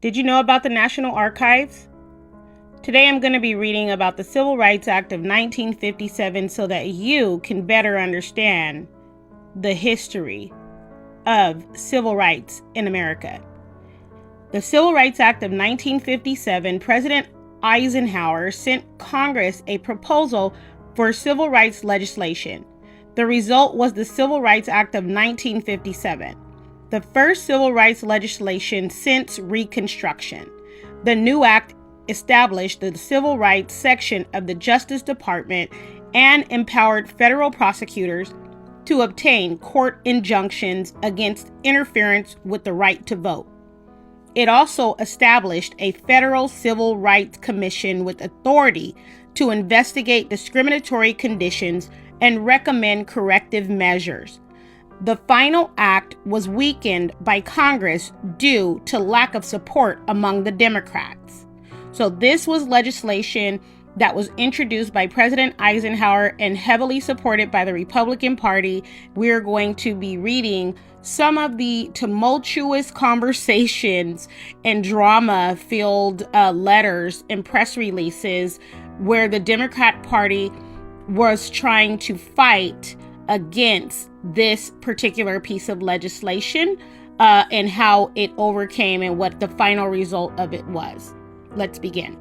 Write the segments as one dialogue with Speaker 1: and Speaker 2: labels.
Speaker 1: Did you know about the National Archives? Today I'm going to be reading about the Civil Rights Act of 1957 so that you can better understand the history of civil rights in America. The Civil Rights Act of 1957, President Eisenhower sent Congress a proposal for civil rights legislation. The result was the Civil Rights Act of 1957, the first civil rights legislation since Reconstruction. The new act established the civil rights section of the Justice Department and empowered federal prosecutors to obtain court injunctions against interference with the right to vote. It also established a federal civil rights commission with authority to investigate discriminatory conditions and recommend corrective measures. The final act was weakened by Congress due to lack of support among the Democrats. So this was legislation that was introduced by President Eisenhower and heavily supported by the Republican Party. We're going to be reading some of the tumultuous conversations and drama-filled letters and press releases where the Democrat Party was trying to fight against this particular piece of legislation and how it overcame and what the final result of it was. Let's begin.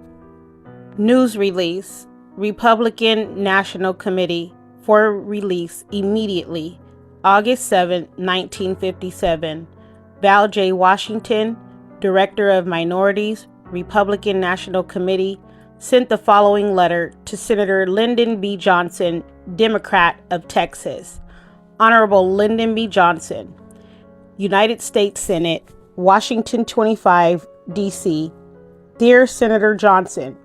Speaker 1: News release. Republican National Committee for release immediately. August 7, 1957. Val J. Washington, Director of Minorities, Republican National Committee, sent the following letter to Senator Lyndon B. Johnson, Democrat of Texas. Honorable Lyndon B. Johnson, United States Senate, Washington 25, D.C. Dear Senator Johnson,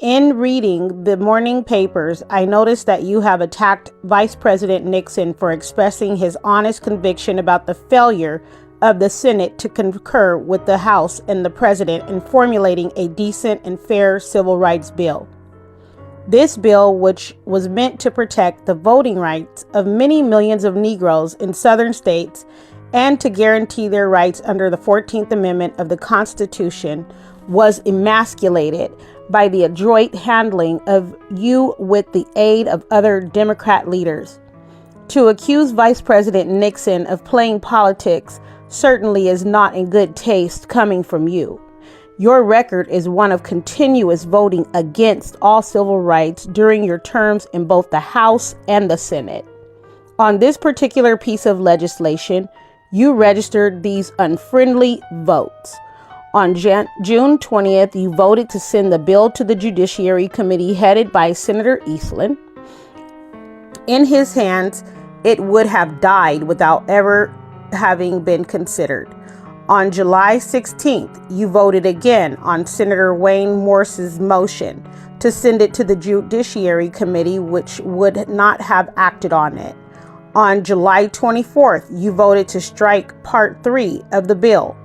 Speaker 1: in reading the morning papers, I noticed that you have attacked Vice President Nixon for expressing his honest conviction about the failure of the Senate to concur with the House and the President in formulating a decent and fair civil rights bill. This bill, which was meant to protect the voting rights of many millions of Negroes in southern states and to guarantee their rights under the 14th Amendment of the Constitution, was emasculated by the adroit handling of you with the aid of other Democrat leaders. To accuse Vice President Nixon of playing politics certainly is not in good taste coming from you. Your record is one of continuous voting against all civil rights during your terms in both the House and the Senate. On this particular piece of legislation, you registered these unfriendly votes. On June 20th, you voted to send the bill to the Judiciary Committee headed by Senator Eastland. In his hands, it would have died without ever having been considered. On July 16th, you voted again on Senator Wayne Morse's motion to send it to the Judiciary Committee, which would not have acted on it. On July 24th, you voted to strike Part 3 of the bill.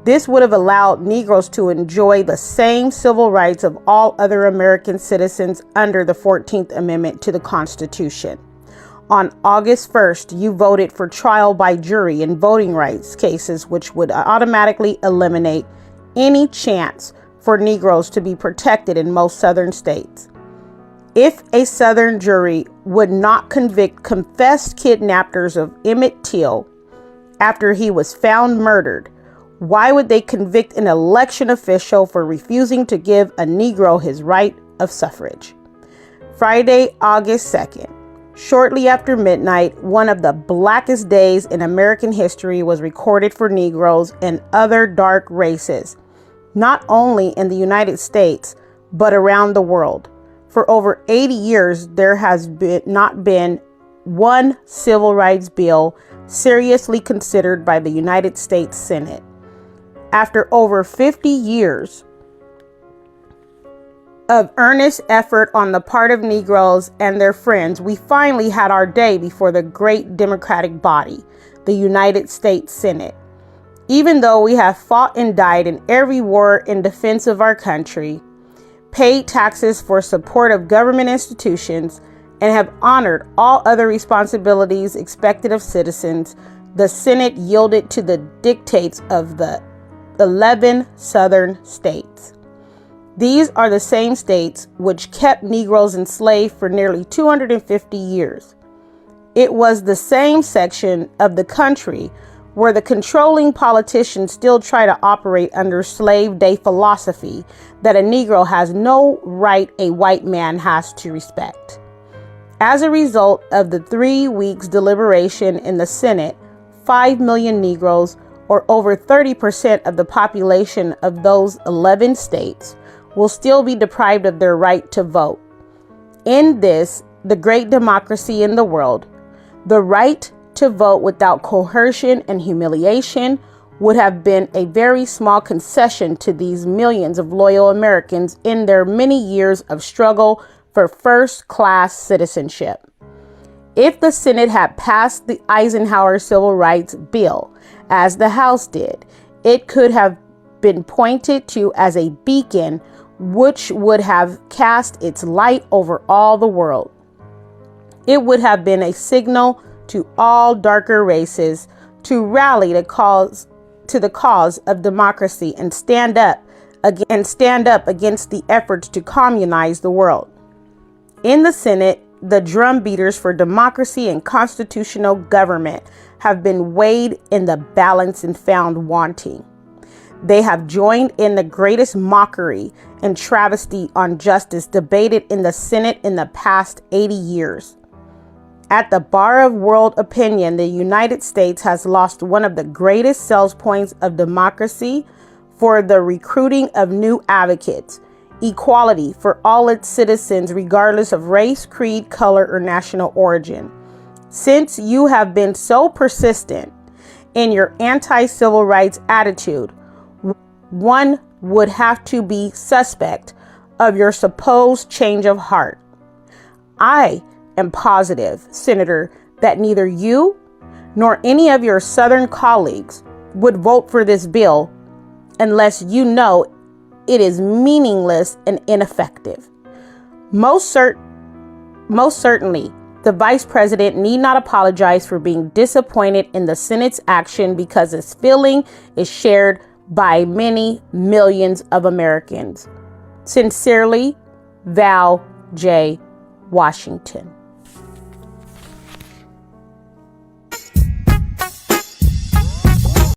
Speaker 1: This would have allowed Negroes to enjoy the same civil rights of all other American citizens under the 14th Amendment to the Constitution. On August 1st, you voted for trial by jury in voting rights cases, which would automatically eliminate any chance for Negroes to be protected in most southern states. If a southern jury would not convict confessed kidnappers of Emmett Till after he was found murdered, why would they convict an election official for refusing to give a Negro his right of suffrage? Friday, August 2nd. Shortly after midnight, one of the blackest days in American history was recorded for Negroes and other dark races, not only in the United States, but around the world. For over 80 years, there has not been one civil rights bill seriously considered by the United States Senate. After over 50 years of earnest effort on the part of Negroes and their friends, we finally had our day before the great democratic body, the United States Senate. Even though we have fought and died in every war in defense of our country, paid taxes for support of government institutions, and have honored all other responsibilities expected of citizens, the Senate yielded to the dictates of the 11 southern states. These are the same states which kept Negroes enslaved for nearly 250 years. It was the same section of the country where the controlling politicians still try to operate under slave day philosophy that a Negro has no right a white man has to respect. As a result of the 3 weeks deliberation in the Senate, 5 million Negroes, or over 30% of the population of those 11 states, will still be deprived of their right to vote. In this, the great democracy in the world, the right to vote without coercion and humiliation would have been a very small concession to these millions of loyal Americans in their many years of struggle for first-class citizenship. If the Senate had passed the Eisenhower Civil Rights Bill, as the House did, it could have been pointed to as a beacon which would have cast its light over all the world. It would have been a signal to all darker races to rally to the cause of democracy and stand up against the efforts to communize the world. In the Senate, the drumbeaters for democracy and constitutional government have been weighed in the balance and found wanting. They have joined in the greatest mockery and travesty on justice debated in the Senate in the past 80 years. At the bar of world opinion, the United States has lost one of the greatest sales points of democracy for the recruiting of new advocates, equality for all its citizens regardless of race, creed, color, or national origin. Since you have been so persistent in your anti-civil rights attitude, one would have to be suspect of your supposed change of heart. I am positive, Senator, that neither you nor any of your Southern colleagues would vote for this bill unless you know it is meaningless and ineffective. Most certainly, the Vice President need not apologize for being disappointed in the Senate's action because his feeling is shared by many millions of Americans. Sincerely, Val J. Washington.